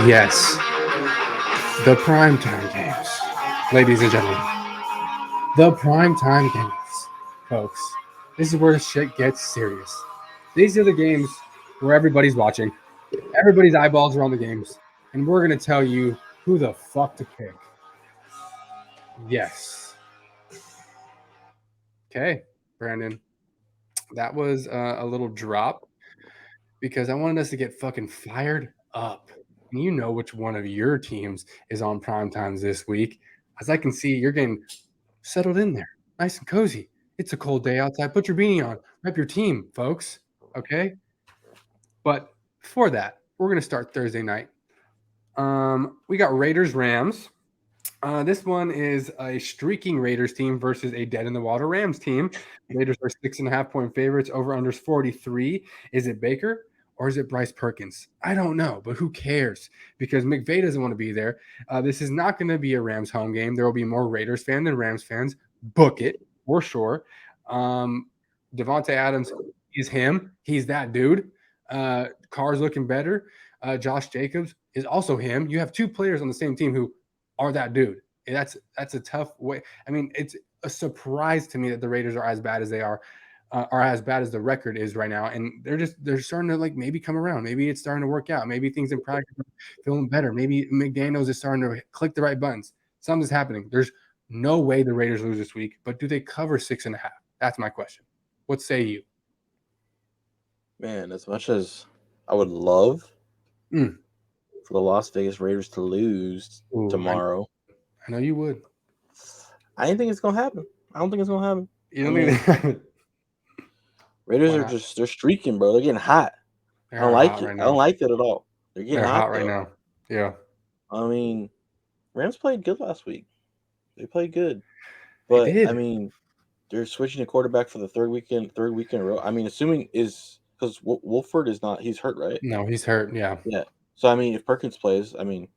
Yes, the primetime games. Ladies and gentlemen, the primetime games. Folks, this is where the shit gets serious. These are the games where everybody's watching, everybody's eyeballs are on the games, and we're going to tell you who the fuck to pick. Yes. Okay, Brandon, that was a little drop because I wanted us to get fucking fired up. And you know which one of your teams is on prime times this week. As I can see, you're getting settled in there, nice and cozy. It's a cold day outside. Put your beanie on. Rep your team, folks. Okay. But before that, we're gonna start Thursday night. We got Raiders Rams. This one is a streaking Raiders team versus a dead in the water Rams team. Raiders are 6.5 point favorites. Over unders 43. Is it Baker or is it Bryce Perkins? I don't know, but who cares? Because McVay doesn't want to be there. This is not going to be a Rams home game. There will be more Raiders fans than Rams fans. Book it for sure. Devontae Adams is him. He's that dude. Carr's looking better. Josh Jacobs is also him. You have two players on the same team who are that dude. That's a tough way. I mean, it's a surprise to me that the Raiders are as bad as they are as bad as the record is right now. And they're starting to like maybe come around. Maybe it's starting to work out. Maybe things in practice are feeling better. Maybe McDaniels is starting to click the right buttons. Something's happening. There's no way the Raiders lose this week, but do they cover 6.5? That's my question. What say you? Man, as much as I would love for the Las Vegas Raiders to lose Ooh, tomorrow, I know you would. I didn't think it's gonna happen. I don't think it's gonna happen. You I don't mean, think Raiders why are not? they're streaking, bro. They're getting hot. They I don't are like hot it. right I don't now. like it at all. They're getting They're hot hot right though. now. Yeah, I mean, Rams played good last week. They played good, they but I did. mean, they're switching a quarterback for the third week in a row. I mean, assuming is because Wolford is not he's hurt, right? No, he's hurt. Yeah, Yeah. So I mean, if Perkins plays, I mean,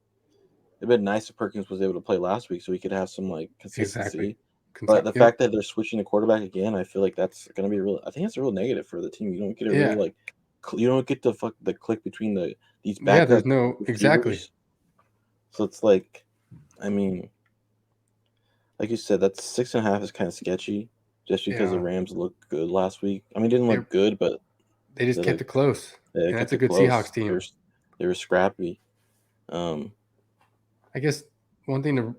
it'd been nice if Perkins was able to play last week, so we could have some like exactly. consistency. But the Yep. fact that they're switching the quarterback again, I feel like that's gonna be real. I think it's a real negative for the team. You don't get a real Yeah. like, you don't get the click between these Yeah. There's backup no exactly. receivers. So it's like, I mean, like you said, that's 6.5 is kind of sketchy, just because the Yeah. Rams looked good last week. I mean, didn't They look good, but they just they kept look it close, they and that's kept a it good Seahawks close. team. They were scrappy. Um, I guess one thing to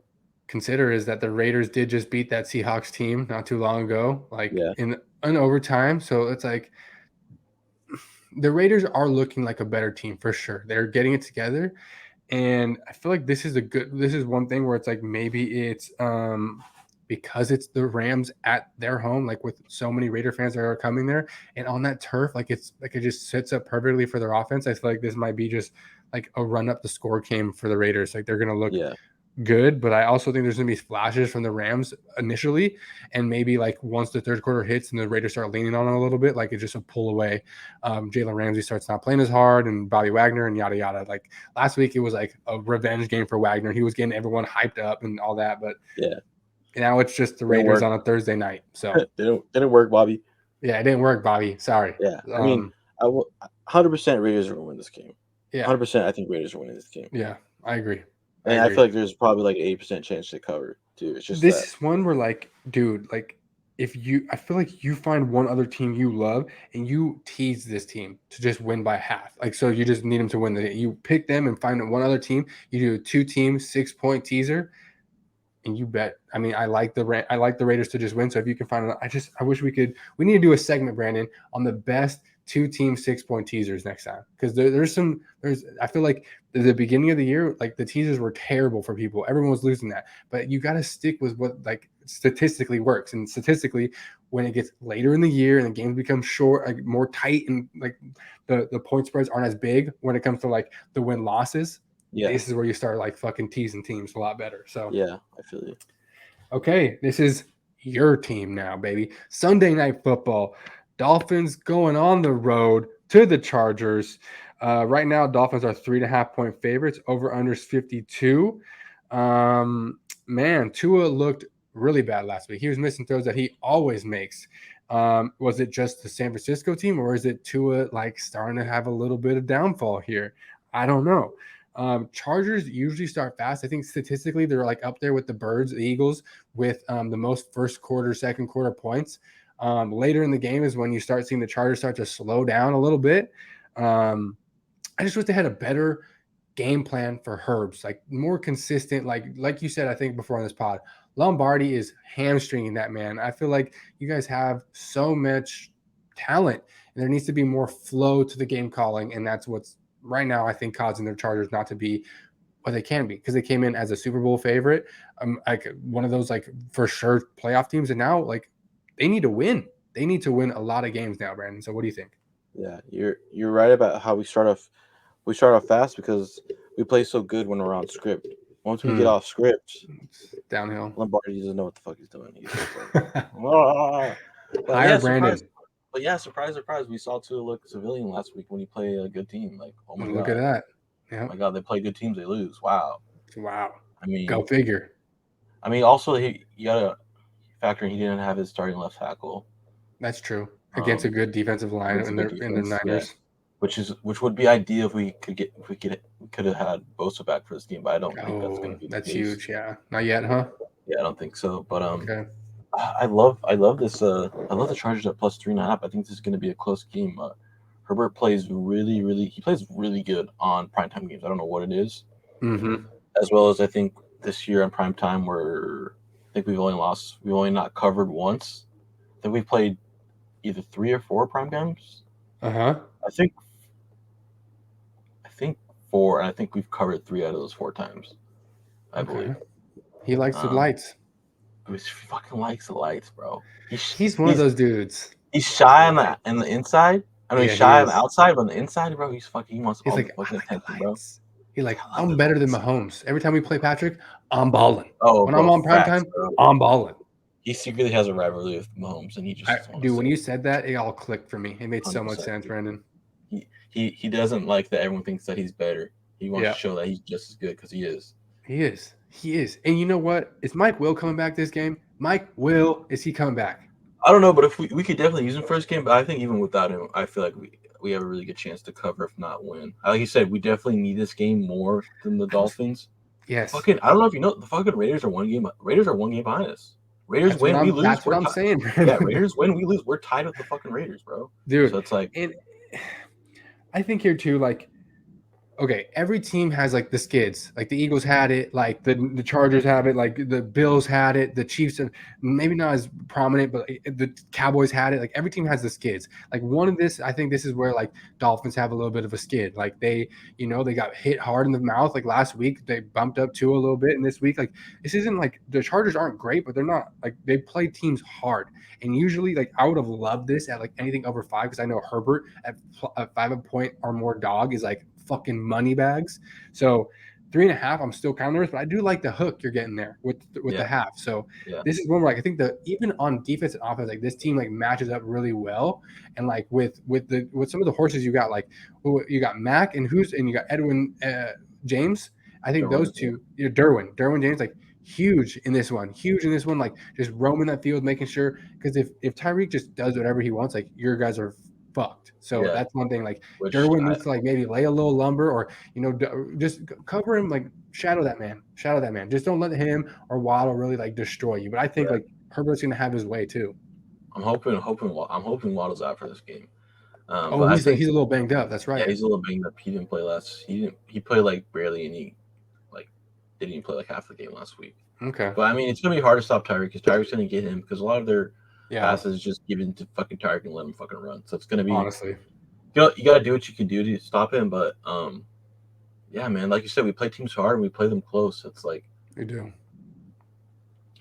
consider is that the Raiders did just beat that Seahawks team not too long ago, like yeah, in an overtime. So it's like the Raiders are looking like a better team for sure. They're getting it together. And I feel like this is one thing where it's like maybe it's because it's the Rams at their home, like with so many Raider fans that are coming there and on that turf, like it's like it just sets up perfectly for their offense. I feel like this might be just like a run up the score game for the Raiders. Like they're gonna look yeah, good, but I also think there's gonna be flashes from the Rams initially, and maybe like once the third quarter hits and the Raiders start leaning on it a little bit, like it's just a pull away. Jalen Ramsey starts not playing as hard, and Bobby Wagner and yada yada. Like last week, it was like a revenge game for Wagner. He was getting everyone hyped up and all that, but yeah. now it's just the Didn't Raiders work. on a Thursday night. So Didn't work, Bobby. yeah, it didn't work, Bobby. Sorry. Yeah, I mean, Um, I will 100% Raiders are gonna win this game. yeah, 100%, I think Raiders are winning this game, yeah, I agree. I and I agree. feel like there's probably like an 80% chance to cover too. It's just This that, is one where like, dude, like I feel like you find one other team you love and you tease this team to just win by half. Like, so you just need them to win you pick them and find one other team. You do a 2 team 6 point teaser and you bet. I mean, I like the Raiders to just win. So if you can find, I wish we need to do a segment, Brandon, on the best 2 team 6 point teasers next time because there's I feel like the beginning of the year like the teasers were terrible for people. Everyone was losing that, but you got to stick with what like statistically works. And statistically, when it gets later in the year and the games become short, like more tight, and like the point spreads aren't as big when it comes to like the win losses, yeah, this is where you start like fucking teasing teams a lot better. So yeah, I feel you. okay, this is your team now, baby. Sunday night football. Dolphins going on the road to the Chargers. Right now, Dolphins are 3.5 point favorites. Over unders 52. Man, Tua looked really bad last week. He was missing throws that he always makes. Was it just the San Francisco team, or is it Tua like starting to have a little bit of downfall here? I don't know. Chargers usually start fast. I think statistically they're like up there with the Birds, the Eagles, with the most first quarter, second quarter points. Later in the game is when you start seeing the Chargers start to slow down a little bit. I just wish they had a better game plan for Herbs, like more consistent. Like you said, I think before on this pod, Lombardi is hamstringing that man. I feel like you guys have so much talent, and there needs to be more flow to the game calling, and that's what's right now I think causing their Chargers not to be what they can be because they came in as a Super Bowl favorite, like one of those like for sure playoff teams, and now like they need to win. They need to win a lot of games now, Brandon. So what do you think? Yeah, you're right about how we start off. We start off fast because we play so good when we're on script. Once we get off script, It's downhill. Lombardi doesn't know what the fuck he's doing. He's just like, "Ah." But Hire yeah, surprise. Brandon. But yeah, surprise, surprise. We saw Tua look civilian last week when he played a good team. Like, oh my Look at god, that. oh Yeah. my god, they play good teams, they lose. Wow. Wow. I Go mean, figure. also you gotta factor in he didn't have his starting left tackle. That's true. Against a Um, good defensive line against a in good their defense, yeah. Niners. Which would be ideal if we could have had Bosa back for this game, but I don't think that's going Oh, to be the that's case. huge. Yeah. Not yet, huh? Yeah, I don't think so. But Okay. I love this. I love the Chargers at plus 3.5. I think this is going to be a close game. Herbert plays he plays really good on primetime games. I don't know what it is, Mm-hmm. as well as I think this year on primetime I think we've only not covered once. I think we've played either 3 or 4 prime games. Uh-huh. I think I think 4, and I think we've covered 3 out of those 4 times. I Okay. believe. He likes the Um, lights. he fucking likes the lights, bro. He's one of He's those dudes. he's shy on the inside. I mean, he's Yeah, he shy on the is. outside, but on the inside, bro, he wants He's all the like, I fucking like the attention, bro. lights. He's like, I love I'm the better than lights. Mahomes. Every time we play Patrick, I'm balling. Oh, When I'm bro, on facts, primetime, bro. I'm balling. He secretly has a rivalry with Mahomes, and he just doesn't want to Dude, say when you it. said that, it all clicked for me. It made so much 100%. sense, Brandon. He doesn't like that everyone thinks that he's better. He wants Yeah. to show that he's just as good because he is. He is. He is. And you know what? Is Mike Will coming back this game? Mike Will, is he coming back? I don't know, but if we could definitely use him first game. But I think even without him, I feel like we have a really good chance to cover, if not win. Like you said, we definitely need this game more than the Dolphins. Yes. Fucking, I don't know if you know, the fucking Raiders are one game. Raiders are one game behind us. Raiders win, we lose. That's what We're I'm tied. saying, Yeah, Brandon. Raiders win, we lose. We're tied with the fucking Raiders, bro. So Dude. it's like, And I think here too, like, okay, every team has like the skids. Like the Eagles had it, like the Chargers have it, like the Bills had it, the Chiefs, maybe not as prominent, but the Cowboys had it. Like every team has the skids. Like one of this, I think this is where like Dolphins have a little bit of a skid. Like they got hit hard in the mouth. Like last week, they bumped up to a little bit, and this week, like this isn't like the Chargers aren't great, but they're not like they play teams hard. And usually, like I would have loved this at like anything over 5 because I know Herbert at 5 point or more dog is like fucking money bags. So 3.5, I'm still kind of nervous, but I do like the hook you're getting there with yeah, the half. So yeah, this is one where like I think that even on defense and offense, like this team like matches up really well. And like with some of the horses you got, like you got Mac and you got Edwin James. I think those Derwin, yeah, two, Derwin James, like huge in this one, like just roaming that field, making sure because if Tyreek just does whatever he wants, like your guys are fucked. So yeah. that's one thing. Like Which Derwin needs to like maybe lay a little lumber or just cover him, like shadow that man. Just don't let him or Waddle really like destroy you. But I think yeah, like Herbert's gonna have his way too. I'm hoping Waddle's out for this game. Oh, But I he's think a little banged up. That's yeah, right. he's a little banged up. He didn't play last. He played like barely, and he like didn't even play like half the game last week. Okay. But I mean, it's gonna be hard to stop Tyreek because Tyreek's gonna get him because a lot of their Yeah. passes just given to fucking Tyreek and let him fucking run. So it's gonna be Honestly, you gotta do what you can do to stop him. But yeah, man, like you said, we play teams hard and we play them close. It's like you do.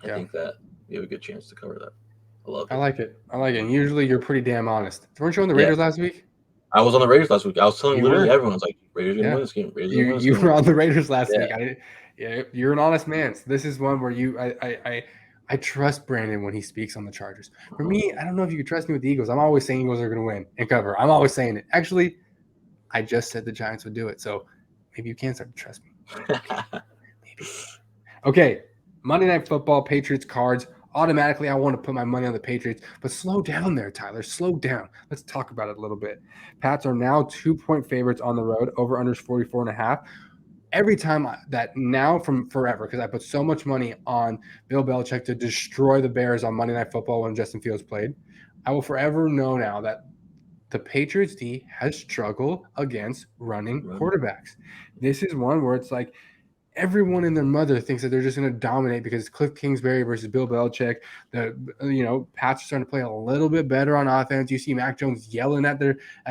I Yeah. think that we have a good chance to cover that. I love I it. like it. And usually you're pretty damn honest. Weren't you on the Yeah, Raiders last week? I was on the Raiders last week. I was telling You literally were. everyone, I was like, Raiders gonna Yeah. win this game. Raiders You gonna win this you game. were on the Raiders last Yeah, week. Yeah, you're an honest man. So this is one where I trust Brandon when he speaks on the Chargers. For me, I don't know if you can trust me with the Eagles. I'm always saying Eagles are going to win and cover. I'm always saying it. Actually, I just said the Giants would do it. So maybe you can start to trust me. Maybe. Okay. Monday Night Football, Patriots, Cards. automatically I want to put my money on the Patriots. But slow down there, Tyler. Slow down. Let's talk about it a little bit. Pats are now 2-point favorites on the road. Over unders 44.5. Every time that now from forever, because I put so much money on Bill Belichick to destroy the Bears on Monday Night Football when Justin Fields played, I will forever know now that the Patriots D has struggled against running quarterbacks. This is one where it's like everyone and their mother thinks that they're just going to dominate because it's Cliff Kingsbury versus Bill Belichick. The Pats are starting to play a little bit better on offense. You see Mac Jones yelling at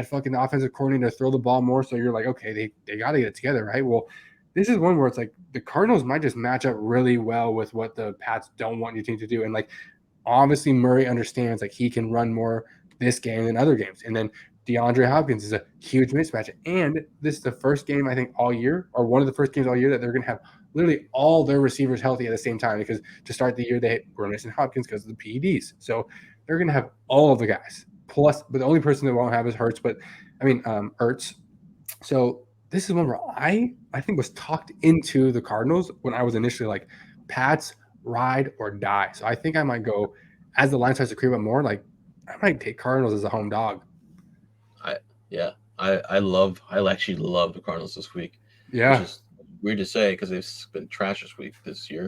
fucking offensive coordinator to throw the ball more. So you're like, okay, they got to get it together, right? Well, this is one where it's like the Cardinals might just match up really well with what the Pats don't want your team to do. And like, obviously Murray understands like he can run more this game than other games. And then DeAndre Hopkins is a huge mismatch. And this is the first game, I think, all year, or one of the first games all year that they're going to have literally all their receivers healthy at the same time, because to start the year, they were missing Hopkins because of the PEDs. So they're going to have all of the guys. Plus, but the only person they won't have is Ertz. So this is one where I think was talked into the Cardinals when I was initially like, Pats ride or die. So I think I might go, as the line starts to creep up more, like I might take Cardinals as a home dog. I actually love the Cardinals this week. Yeah. Which is weird to say because they've been trash this year,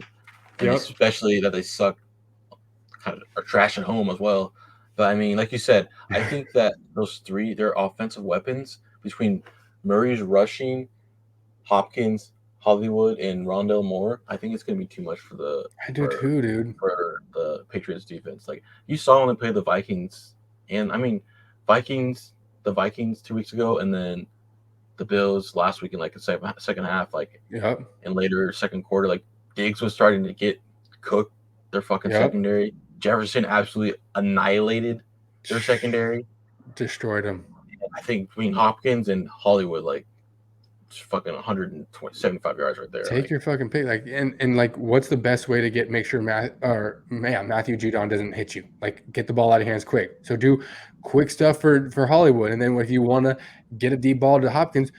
and Yep. especially that they suck, kind of are trash at home as well. But I mean, like you said, I think that those three, their offensive weapons between Murray's rushing, Hopkins, Hollywood, and Rondell Moore, I think it's going to be too much for I do too, dude. the Patriots defense. Like you saw when they played the Vikings, and I mean, the Vikings 2 weeks ago, and then the Bills last week in like the second half, like Yep. and later second quarter, like Diggs was starting to get cooked. Their fucking secondary. Jefferson absolutely annihilated their secondary. Destroyed them. I think between Hopkins and Hollywood, like fucking 175 yards right there. Take your fucking pick. Like, and like, what's the best way to make sure Matthew Judon doesn't hit you? Like, get the ball out of hands quick. So do quick stuff for Hollywood, and then if you want to get a deep ball to Hopkins,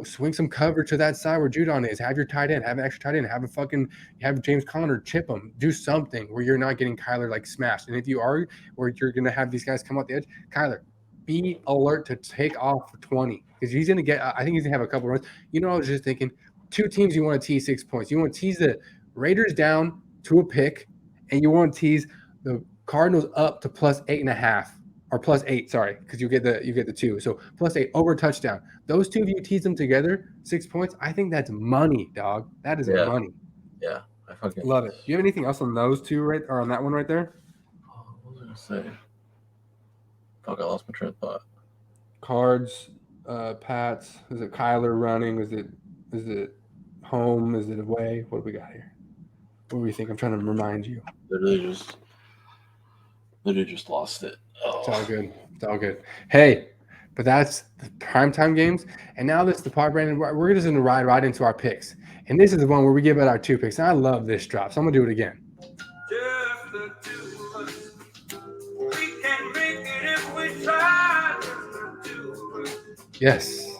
swing some cover to that side where Judon is. Have your tight end, have an extra tight end, have James Conner chip him. Do something where you're not getting Kyler like smashed. And if you are, where you're gonna have these guys come out the edge, Kyler, be alert to take off for 20 because he's gonna get. I think he's gonna have a couple runs. I was just thinking. Two teams you want to tease 6 points. You want to tease the Raiders down to a pick, and you want to tease the Cardinals up to +8.5 or +8. Sorry, because you get the 2. So +8 over a touchdown. Those two, if you tease them together, 6 points. I think that's money, dog. That is money. Yeah, I fucking love it. Do you have anything else on those two or on that one right there? What was I gonna say? Fuck, I lost my train of thought. Cards, Pats. Is it Kyler running? Is it home? Is it away? What do we got here? What do you think? I'm trying to remind you. Literally just lost it. Oh. It's all good. It's all good. Hey, but that's the primetime games. And now this is the part, Brandon. We're just going to ride right into our picks. And this is the one where we give out our 2 picks. And I love this drop. So I'm going to do it again. Just the two of us. We can make it if we try. Yes.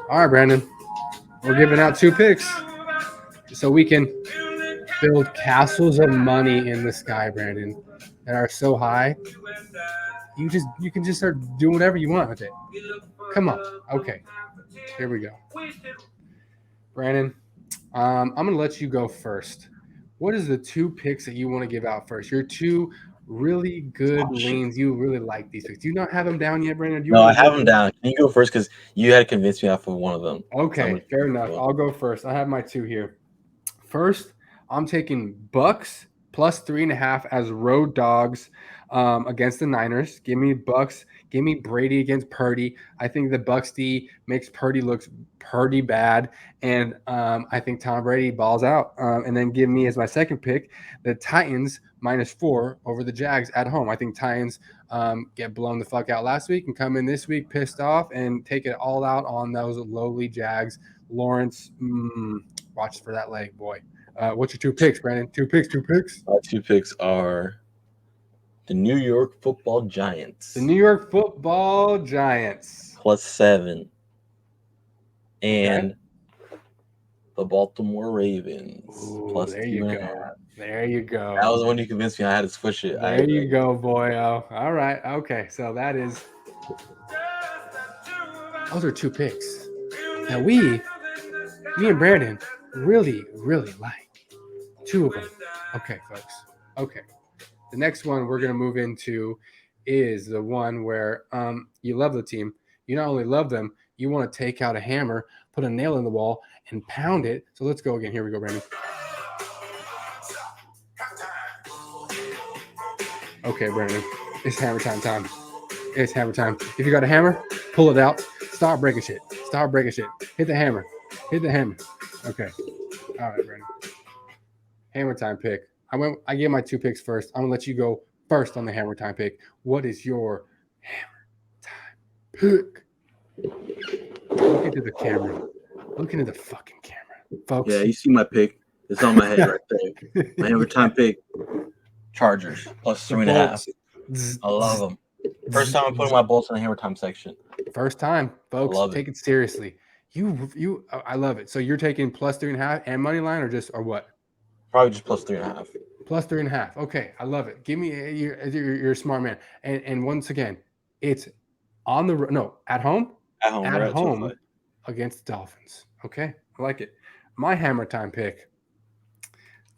All right, Brandon. We're giving out 2 picks so we can build castles of money in the sky, Brandon, that are so high you can just start doing whatever you want with it. Come on. Okay. Here we go. Brandon, I'm going to let you go first. What is the 2 picks that you want to give out first? Your 2 really good leans. You really like these picks. Do you not have them down yet, Brandon? No, I have them down. Can you go first? Because you had to convince me off of one of them. Okay, fair enough. I'll go first. I have my 2 here. First, I'm taking Bucks +3.5 as road dogs against the Niners. Give me Bucks. Give me Brady against Purdy. I think the Bucks D makes Purdy look pretty bad, and I think Tom Brady balls out. And then give me as my second pick the Titans -4 over the Jags at home. I think Titans get blown the fuck out last week and come in this week pissed off and take it all out on those lowly Jags. Lawrence, watch for that leg, boy. What's your 2 picks, Brandon? 2 picks. My 2 picks are the New York Football Giants. The New York Football Giants. +7. And the Baltimore Ravens Ooh, plus there two you and a go. half. There you That go. was when you convinced me I had to switch it. There you go, boyo. All right. Okay. So that is. Those are two picks that me and Brandon, really, really like. Two of them. Okay, folks. Okay. The next one we're going to move into is the one where you love the team. You not only love them, you want to take out a hammer, put a nail in the wall, and pound it. So let's go again. Here we go, Brandon. Okay, Brandon. It's hammer time. It's hammer time. If you got a hammer, pull it out. Stop breaking shit. Stop breaking shit. Hit the hammer. Hit the hammer. Okay. All right, Brandon. Hammer time pick. I gave my two picks first. I'm gonna let you go first on the hammer time pick. What is your hammer time pick? Look into the camera. Look into the fucking camera, Yeah, folks. you see my pick. It's on my head right there. My every time pick. Chargers plus The 3.5. bolts. Zzz, I love zzz, them. First zzz, time I'm putting zzz. my bolts in the hammer time section. First time, I folks. love it. Take it seriously. I love it. So you're taking plus 3.5 and money line, or what? Probably just plus 3.5. Plus 3.5. Okay, I love it. Give me you're a smart man. And once again, it's at home. At home, At we're at home 2-5. against the Dolphins. Okay, I like it. My hammer time pick.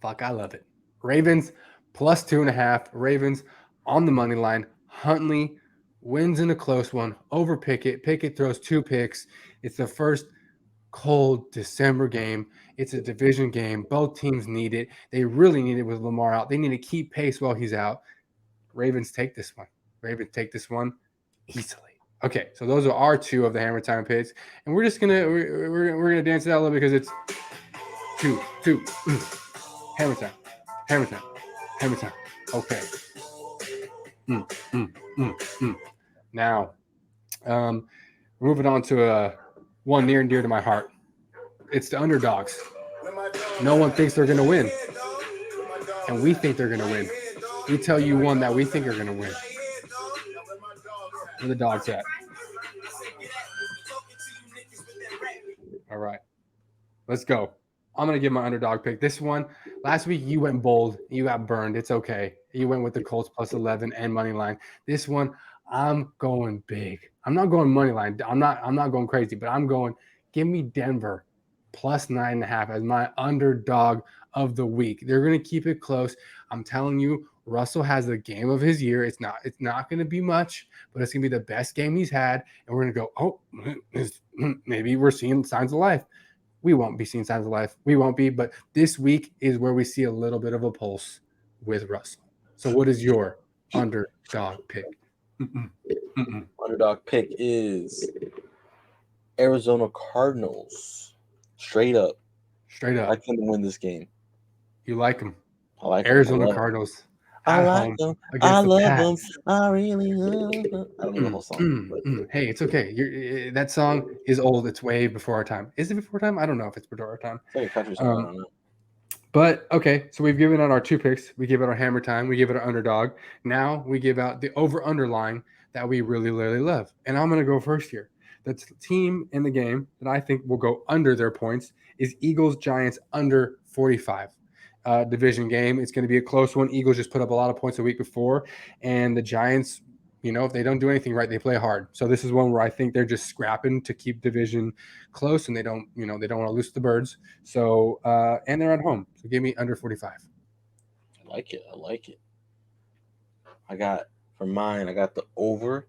Fuck, I love it. Ravens plus 2.5. Ravens on the money line. Huntley wins in a close one over Pickett. Pickett throws two picks. It's the first cold December game. It's a division game. Both teams need it. They really need it with Lamar out. They need to keep pace while he's out. Ravens take this one. Ravens take this one easily. Okay, so those are our two of the hammer time picks, and we're just gonna dance it out a little because it's two. Hammer time, hammer time, hammer time. Okay. Mm, mm, mm, mm. Now, moving on to one near and dear to my heart. It's the underdogs. No one thinks they're going to win, and we think they're going to win. We tell you one that we think are going to win. Where the dogs at? All right, let's go. I'm going to give my underdog pick. This one, last week you went bold. You got burned. It's okay. You went with the Colts plus 11 and money line. This one, I'm going big. I'm not going money line. I'm not going crazy, but I'm going, give me Denver plus 9.5 as my underdog of the week. They're going to keep it close. I'm telling you, Russell has the game of his year. It's not going to be much, but it's going to be the best game he's had. And we're going to go, oh, maybe we're seeing signs of life. We won't be seeing signs of life. We won't be, but this week is where we see a little bit of a pulse with Russell. So what is your underdog pick? Underdog pick is Arizona Cardinals. Straight up. Straight I up. can win this game. You like them. I like them. Arizona Cardinals I at like home them. I against the love them. Pats. I really love them. I don't know the whole song. But Hey, it's okay. That song is old. It's way before our time. Is it before time? I don't know if it's before our time. it's like a country song. I don't know. But okay, so we've given out our two picks. We give out our hammer time. We give it our underdog. Now we give out the over underline that we really, really love. And I'm going to go first here. The team in the game that I think will go under their points is Eagles Giants under 45. Division game. It's going to be a close one. Eagles just put up a lot of points a week before, and the Giants, if they don't do anything right, they play hard. So this is one where I think they're just scrapping to keep division close, and they don't want to lose the birds. So and they're at home. So give me under 45. I like it. I like it. I got the over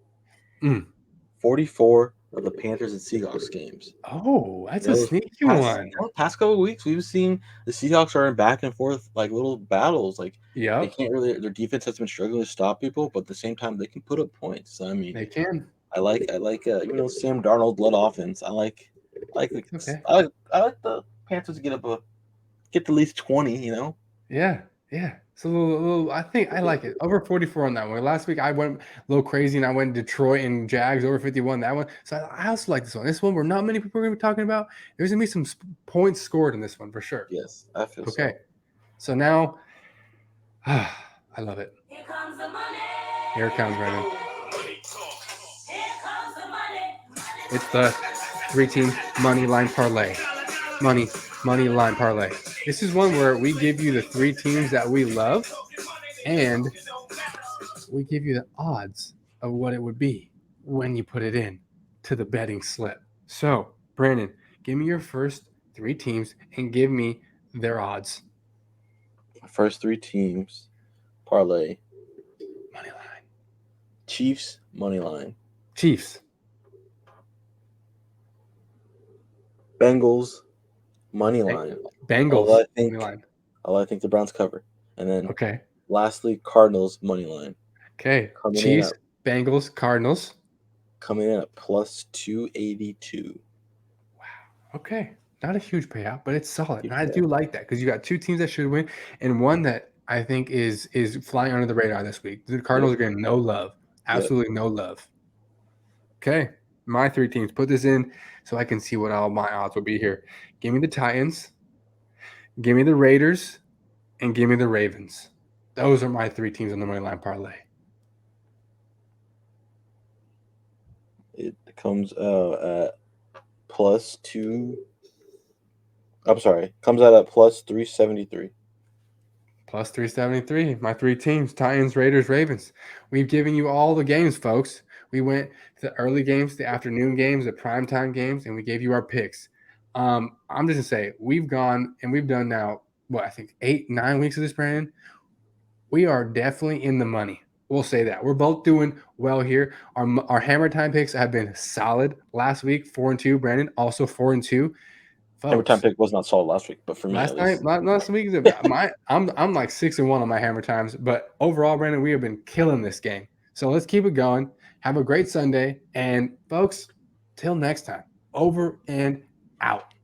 44 of the Panthers and Seahawks games. Oh, that's a sneaky one. Past couple of weeks, we've seen the Seahawks are in back and forth like little battles. Like they can't really. Their defense has been struggling to stop people, but at the same time, they can put up points. So, I mean, They can. I like Sam Darnold led offense. I like the Panthers to get at least 20. Yeah. So I think I like it. Over 44 on that one. Last week I went a little crazy and I went Detroit and Jags over 51. That one. So I also like this one. This one where not many people are going to be talking about. There's going to be some points scored in this one for sure. Yes, I feel so. Okay. So now, I love it. Here comes the money. Here it comes, Brandon. Here comes the money. It's the 3-team money line parlay. Money money line parlay. This is one where we give you the 3 teams that we love, and we give you the odds of what it would be when you put it in to the betting slip. So, Brandon, give me your first 3 teams and give me their odds. My first 3 teams parlay: Money line. Chiefs money line, Chiefs. Bengals money line. Bengals money line. I think the Browns cover, and then Okay. lastly Cardinals money line. Okay. Coming Chiefs, Bengals, Cardinals. Coming in at plus 282. Wow. Okay. Not a huge payout, but it's solid. Huge And I payout. do like that because you got 2 teams that should win and one that I think is flying under the radar this week. The Cardinals are getting no love. Absolutely no love. Okay. My 3 teams. Put this in so I can see what all my odds will be here. Give me the Titans, give me the Raiders, and give me the Ravens. Those are my 3 teams on the money line parlay. It comes out at plus 2. I'm sorry. Comes out at plus 373. Plus 373. My 3 teams: Titans, Raiders, Ravens. We've given you all the games, folks. We went to the early games, the afternoon games, the primetime games, and we gave you our picks. I'm just gonna say we've gone and we've done now what I think 8, 9 weeks of this, Brandon. We are definitely in the money. We'll say that we're both doing well here. Our hammer time picks have been solid. Last week 4-2. Brandon also 4-2. Hammer time Folks, pick was not solid last week, but for me at least. last week, I'm like 6-1 on my hammer times, but overall, Brandon, we have been killing this game. So let's keep it going. Have a great Sunday, and folks, till next time, over and out.